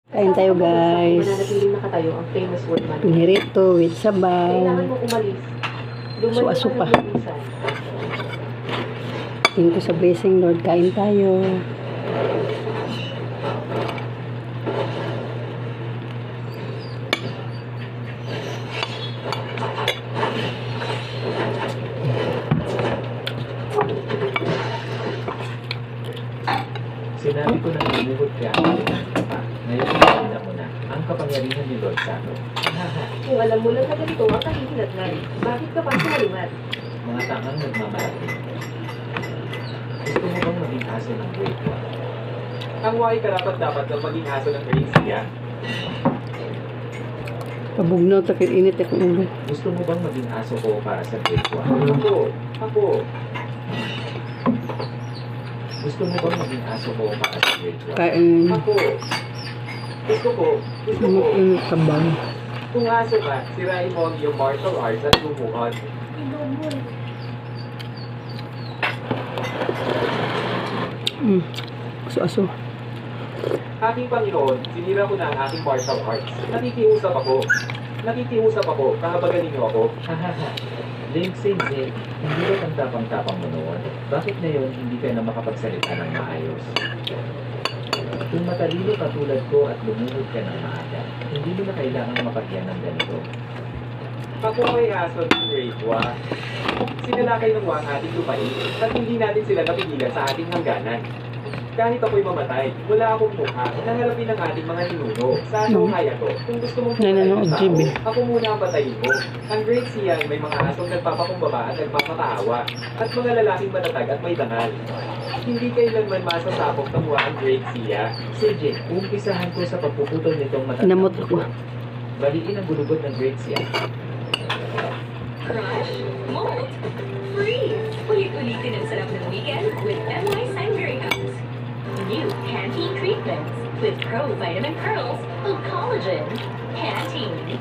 Kain tayo guys. Mananatiling nakatayo ang famous word man. Pinirito with sabaw. Kailangan mo umalis. Lumayo Aso ka pa. ng lumisan. Thank you sa blessing Lord. Kain tayo. Sinabi ko na lumuhod ka pa. Ngayon nakita mo na ang kapangyarihan ni Lord sa akin. Kung alam mo lang na ganito ang kahihinatnan, bakit ka pa sumalungat? Mga tangang nagmamalaki. Gusto mo bang maging aso ng Great One? Ang why karapat dapat na maging aso ng Great Sea? Pabugnaw takit init akong ulo. Gusto mo bang maging aso ko para sa Great One? Ako. Gusto mo bang maging aso ko para sa Great One? Kain. Ako. Gusto ko. Init sabaw. Kung aso ka, sirain mo ang iyong martial arts at lumuhod. Aso-aso. Aking Panginoon, sinira ko na ang aking martial arts. Nakikiusap ako, kahabagaling niyo ako. Hahaha. Lindsay, hindi ba ang tapang-tapang mo noon? Bakit ngayon hindi ka na makapagsalita ng maayos? Kung matalino ka tulad ko at lumuhod ka ng maaga, hindi mo na kailangang mapagyan ng ganito. Ako ay aso ng Great One. Sinalakay ng wang ating lupain at hindi natin sila napigilan sa ating hangganan. Kahit ako'y mamatay, wala akong mukha, naharapin ang ating mga ninuno. Sa ano kaya to? Kung gusto mong Nanonood, tao, GB. ako muna ang patayin mo. Ang Great Sea ay may mga asong nagpapakumbaba at nagpapakaawa, at mga lalaking matatag at may dangal. Hindi kailanman masasapok ng ang Great Sea. Sige, umpisahan ko sa pagpuputol nitong matatag. Namot ako. Baliin ang gulugod ng Great Sea. Crush, mold, freeze. Ulit-ulitin ang sarap ng weekend with MY Sangria House. New Pantene treatments with Pro Vitamin Pearls of collagen. Pantene.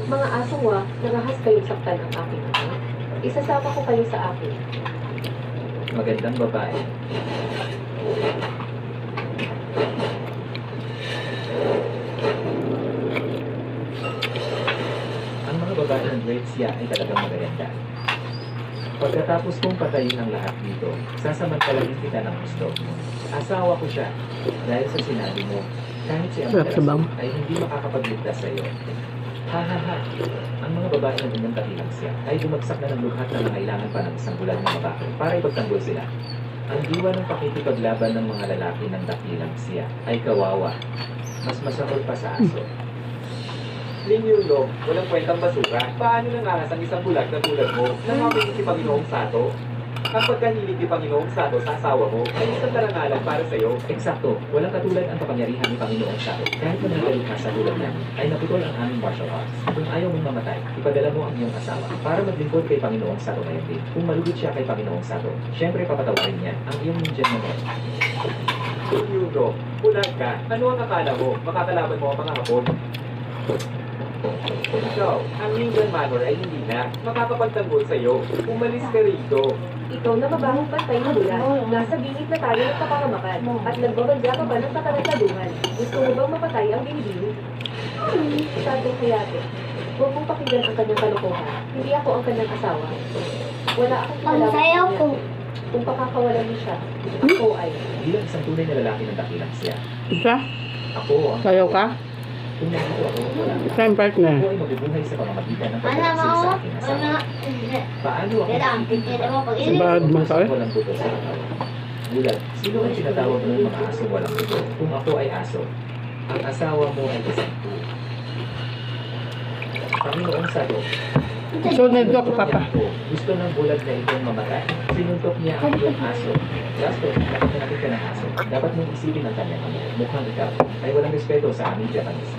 Mga asawa, nangahas kayong saktan ang aking anak. Isasama ko kayo sa akin. Magandang babae. Ang mga babae ng Great Sea ay talagang magaganda. Pagkatapos kong patayin ang lahat dito, sasamantalahin kita ng gusto. Asawa ko siya dahil sa sinabi mo, kahit si Sarap sa bang. ay hindi makakapagligtas sa iyo. Ha. Ang mga babae ng inyong dakilang siya ay bumagsak na ng lughat na nangailangan pa ng isang bulan ng babae para ipagtanggol sila. Ang diwa ng pakikipaglaban ng mga lalaki ng dakilang siya ay kawawa. Mas masakol pa sa aso. Linyulo, walang kwentang basura. Paano nangaras ang isang bulag na tulad mo nang mapili si Panginoong Sato? Ang pagkahilig ni Panginoong Sato sa asawa mo ay isang tarangalan para sa iyo. Eksakto, walang katulad ang kapangyarihan ni Panginoong Sato. Kahit mananalo ka sa tulad namin, ay naputol ang aming martial arts. Kung ayaw mong mamatay, ipadala mo ang iyong asawa para maglingkod kay Panginoong Sato ngayon din. Kung malugod siya kay Panginoong Sato, syempre papatawarin niya ang iyong ninja naman. Linyulo, bulag ka. Ano ang akala mo? Makakalaban mo ang mga hapon? Ikaw, ang Lincoln Manor ay hindi na makakapagtanggol sa iyo. Umalis ka rito. Ikaw na mabahong pantay na bulan. Nasa bingit na tayo ng kapangamakan at nagbabagya ka pa ng katanagsadungan. Gusto mo bang mapatay ang binibini? Sadong kayate. Huwag mong pakinggan ang kanyang kalokohan. Hindi ako ang kanyang asawa. Wala akong kinalaman sa kanya. Kung pakakawalan mo siya, ako ay... Bilang isang tunay na lalaki ng dakilang siya. Isa? Ako ang... Sayaw ka? Kung nandito ako, wala. Isa ang partner. Ako ay mabubuhay sa pamamagitan ng pagkakas sa aking asawa. Paano ako makikita? Bad masal? Walang buto sa araw. Bulag, sino ang tinatawag mo ng mga asong walang buto? Kung ako ay aso, ang asawa mo ay isang tuo. Panginoong Sato, So, nandito ako, Papa. gusto ng bulag na itong mamatay. Sinuntok niya ang iyong aso. Gastos, nakit ka ng aso. Dapat mong isipin ang kanyang ama. Mukhang ikaw ay walang respeto sa aming Japanese.